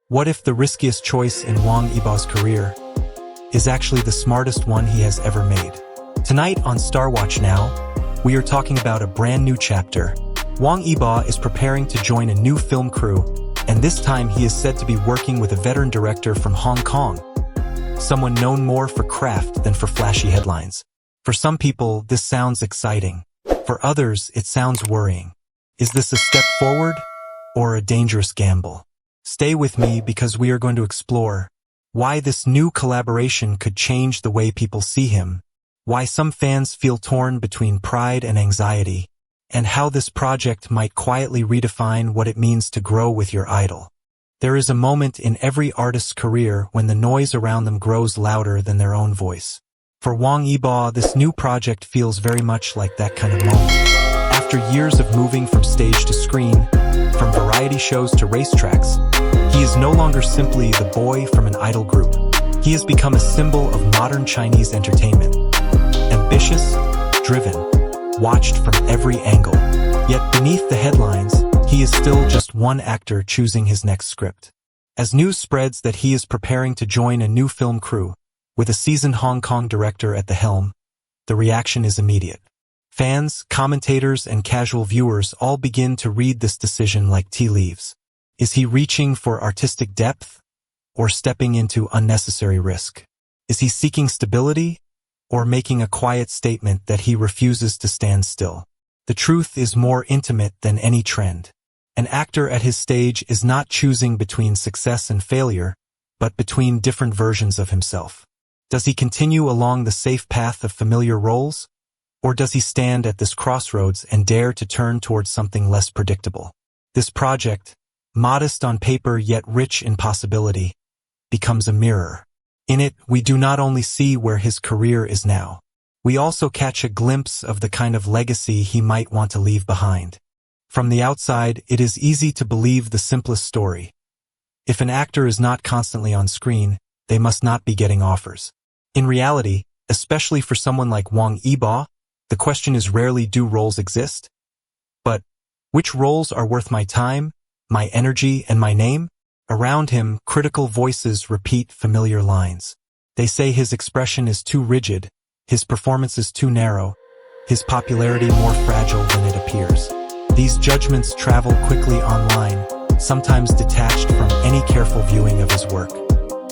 What if the riskiest choice in Wang Yibo's career is actually the smartest one he has ever made? Tonight on StarWatch Now, we are talking about a brand new chapter. Wang Yibo is preparing to join a new film crew, and this time he is said to be working with a veteran director from Hong Kong, someone known more for craft than for flashy headlines. For some people, this sounds exciting. For others, it sounds worrying. Is this a step forward or a dangerous gamble? Stay with me because we are going to explore why this new collaboration could change the way people see him, why some fans feel torn between pride and anxiety, and how this project might quietly redefine what it means to grow with your idol. There is a moment in every artist's career when the noise around them grows louder than their own voice. For Wang Yibo, this new project feels very much like that kind of moment. After years of moving from stage to screen, from variety shows to racetracks, he is no longer simply the boy from an idol group. He has become a symbol of modern Chinese entertainment. Ambitious, driven, watched from every angle. Yet beneath the headlines, he is still just one actor choosing his next script. As news spreads that he is preparing to join a new film crew, with a seasoned Hong Kong director at the helm, the reaction is immediate. Fans, commentators, and casual viewers all begin to read this decision like tea leaves. Is he reaching for artistic depth or stepping into unnecessary risk? Is he seeking stability or making a quiet statement that he refuses to stand still? The truth is more intimate than any trend. An actor at his stage is not choosing between success and failure, but between different versions of himself. Does he continue along the safe path of familiar roles? Or does he stand at this crossroads and dare to turn towards something less predictable? This project, modest on paper yet rich in possibility, becomes a mirror. In it, we do not only see where his career is now, we also catch a glimpse of the kind of legacy he might want to leave behind. From the outside, it is easy to believe the simplest story. If an actor is not constantly on screen, they must not be getting offers. In reality, especially for someone like Wang Yibo, the question is rarely do roles exist, but which roles are worth my time, my energy, and my name? Around him, critical voices repeat familiar lines. They say his expression is too rigid, his performance is too narrow, his popularity more fragile than it appears. These judgments travel quickly online, sometimes detached from any careful viewing of his work.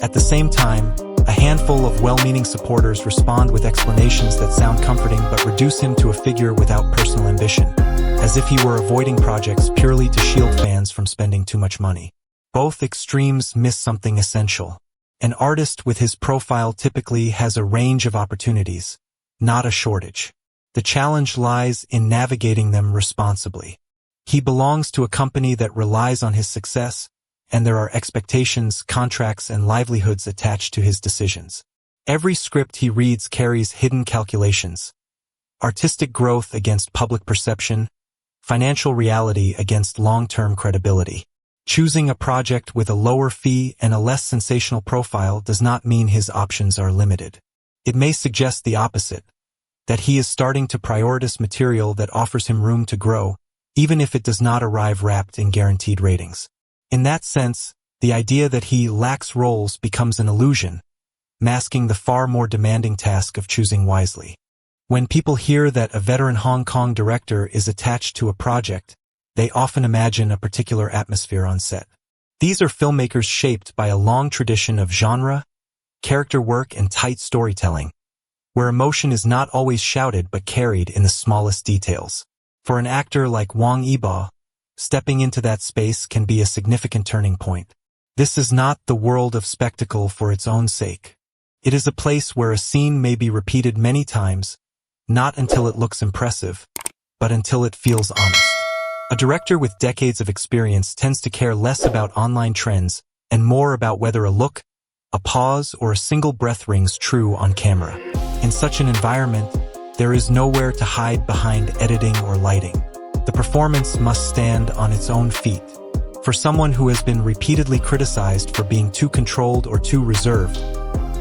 At the same time, a handful of well-meaning supporters respond with explanations that sound comforting but reduce him to a figure without personal ambition, as if he were avoiding projects purely to shield fans from spending too much money. Both extremes miss something essential. An artist with his profile typically has a range of opportunities, not a shortage. The challenge lies in navigating them responsibly. He belongs to a company that relies on his success, and there are expectations, contracts, and livelihoods attached to his decisions. Every script he reads carries hidden calculations. Artistic growth against public perception, financial reality against long-term credibility. Choosing a project with a lower fee and a less sensational profile does not mean his options are limited. It may suggest the opposite, that he is starting to prioritize material that offers him room to grow, even if it does not arrive wrapped in guaranteed ratings. In that sense, the idea that he lacks roles becomes an illusion, masking the far more demanding task of choosing wisely. When people hear that a veteran Hong Kong director is attached to a project, they often imagine a particular atmosphere on set. These are filmmakers shaped by a long tradition of genre, character work, and tight storytelling, where emotion is not always shouted but carried in the smallest details. For an actor like Wang Yibo, stepping into that space can be a significant turning point. This is not the world of spectacle for its own sake. It is a place where a scene may be repeated many times, not until it looks impressive, but until it feels honest. A director with decades of experience tends to care less about online trends and more about whether a look, a pause, or a single breath rings true on camera. In such an environment, there is nowhere to hide behind editing or lighting. The performance must stand on its own feet. For someone who has been repeatedly criticized for being too controlled or too reserved,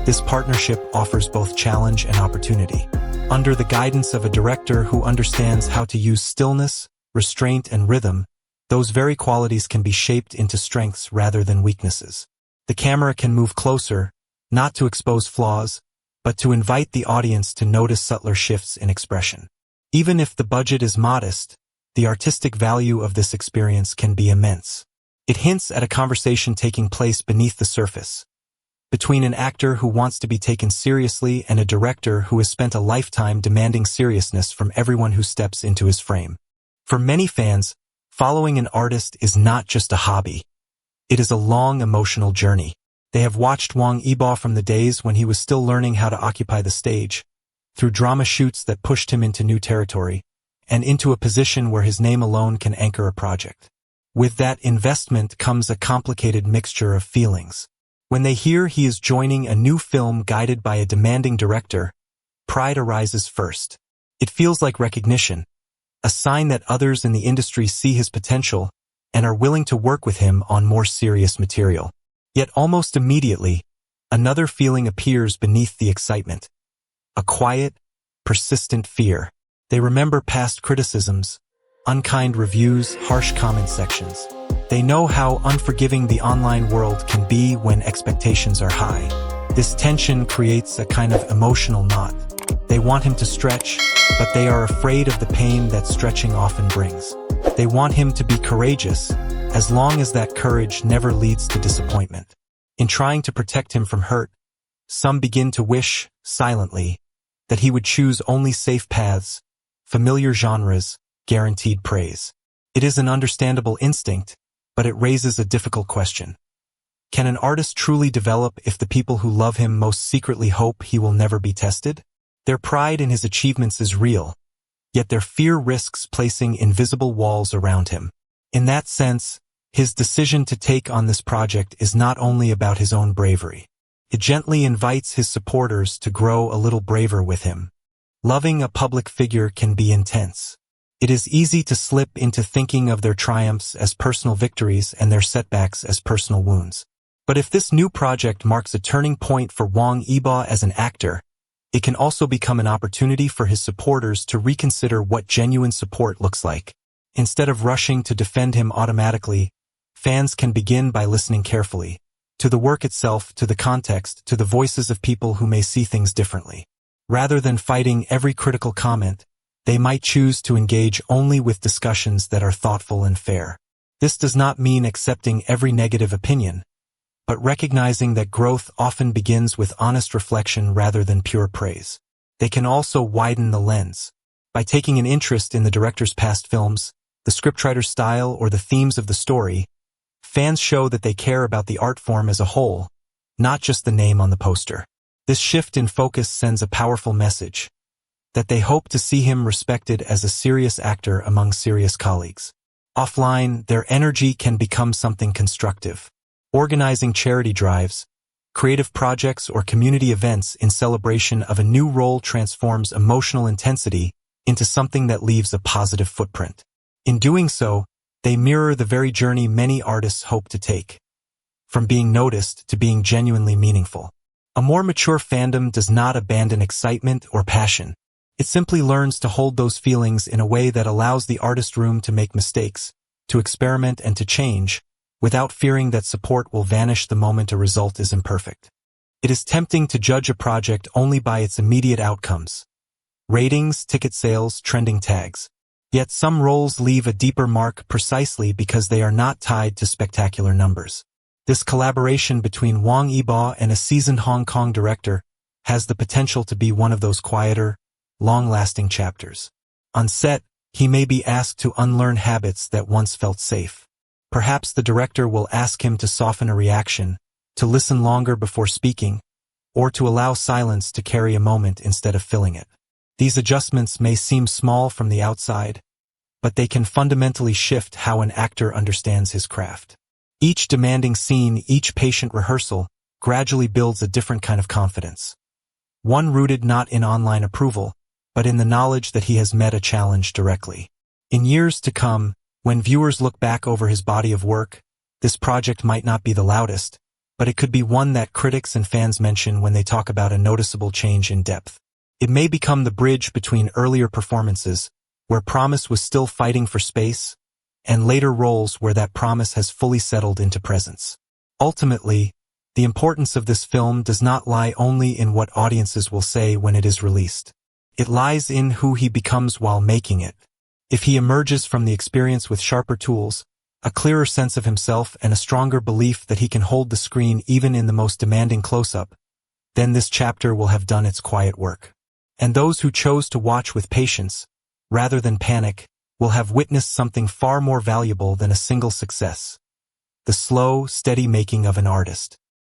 this partnership offers both challenge and opportunity. Under the guidance of a director who understands how to use stillness, restraint, and rhythm, those very qualities can be shaped into strengths rather than weaknesses. The camera can move closer, not to expose flaws, but to invite the audience to notice subtler shifts in expression. Even if the budget is modest, the artistic value of this experience can be immense. It hints at a conversation taking place beneath the surface, between an actor who wants to be taken seriously and a director who has spent a lifetime demanding seriousness from everyone who steps into his frame. For many fans, following an artist is not just a hobby. It is a long emotional journey. They have watched Wang Yibo from the days when he was still learning how to occupy the stage, through drama shoots that pushed him into new territory, and into a position where his name alone can anchor a project. With that investment comes a complicated mixture of feelings. When they hear he is joining a new film guided by a demanding director, pride arises first. It feels like recognition, a sign that others in the industry see his potential and are willing to work with him on more serious material. Yet almost immediately, another feeling appears beneath the excitement. A quiet, persistent fear. They remember past criticisms, unkind reviews, harsh comment sections. They know how unforgiving the online world can be when expectations are high. This tension creates a kind of emotional knot. They want him to stretch, but they are afraid of the pain that stretching often brings. They want him to be courageous, as long as that courage never leads to disappointment. In trying to protect him from hurt, some begin to wish, silently, that he would choose only safe paths, familiar genres, guaranteed praise. It is an understandable instinct, but it raises a difficult question. Can an artist truly develop if the people who love him most secretly hope he will never be tested? Their pride in his achievements is real, yet their fear risks placing invisible walls around him. In that sense, his decision to take on this project is not only about his own bravery. It gently invites his supporters to grow a little braver with him. Loving a public figure can be intense. It is easy to slip into thinking of their triumphs as personal victories and their setbacks as personal wounds. But if this new project marks a turning point for Wang Yibo as an actor, it can also become an opportunity for his supporters to reconsider what genuine support looks like. Instead of rushing to defend him automatically, fans can begin by listening carefully, to the work itself, to the context, to the voices of people who may see things differently. Rather than fighting every critical comment, they might choose to engage only with discussions that are thoughtful and fair. This does not mean accepting every negative opinion, but recognizing that growth often begins with honest reflection rather than pure praise. They can also widen the lens. By taking an interest in the director's past films, the scriptwriter's style, or the themes of the story, fans show that they care about the art form as a whole, not just the name on the poster. This shift in focus sends a powerful message, that they hope to see him respected as a serious actor among serious colleagues. Offline, their energy can become something constructive. Organizing charity drives, creative projects, or community events in celebration of a new role transforms emotional intensity into something that leaves a positive footprint. In doing so, they mirror the very journey many artists hope to take, from being noticed to being genuinely meaningful. A more mature fandom does not abandon excitement or passion. It simply learns to hold those feelings in a way that allows the artist room to make mistakes, to experiment and to change, without fearing that support will vanish the moment a result is imperfect. It is tempting to judge a project only by its immediate outcomes: ratings, ticket sales, trending tags. Yet some roles leave a deeper mark precisely because they are not tied to spectacular numbers. This collaboration between Wang Yibo and a seasoned Hong Kong director has the potential to be one of those quieter, long-lasting chapters. On set, he may be asked to unlearn habits that once felt safe. Perhaps the director will ask him to soften a reaction, to listen longer before speaking, or to allow silence to carry a moment instead of filling it. These adjustments may seem small from the outside, but they can fundamentally shift how an actor understands his craft. Each demanding scene, each patient rehearsal, gradually builds a different kind of confidence. One rooted not in online approval, but in the knowledge that he has met a challenge directly. In years to come, when viewers look back over his body of work, this project might not be the loudest, but it could be one that critics and fans mention when they talk about a noticeable change in depth. It may become the bridge between earlier performances, where promise was still fighting for space, and later roles where that promise has fully settled into presence. Ultimately, the importance of this film does not lie only in what audiences will say when it is released. It lies in who he becomes while making it. If he emerges from the experience with sharper tools, a clearer sense of himself, and a stronger belief that he can hold the screen even in the most demanding close-up, then this chapter will have done its quiet work. And those who chose to watch with patience, rather than panic, will have witnessed something far more valuable than a single success: the slow, steady making of an artist.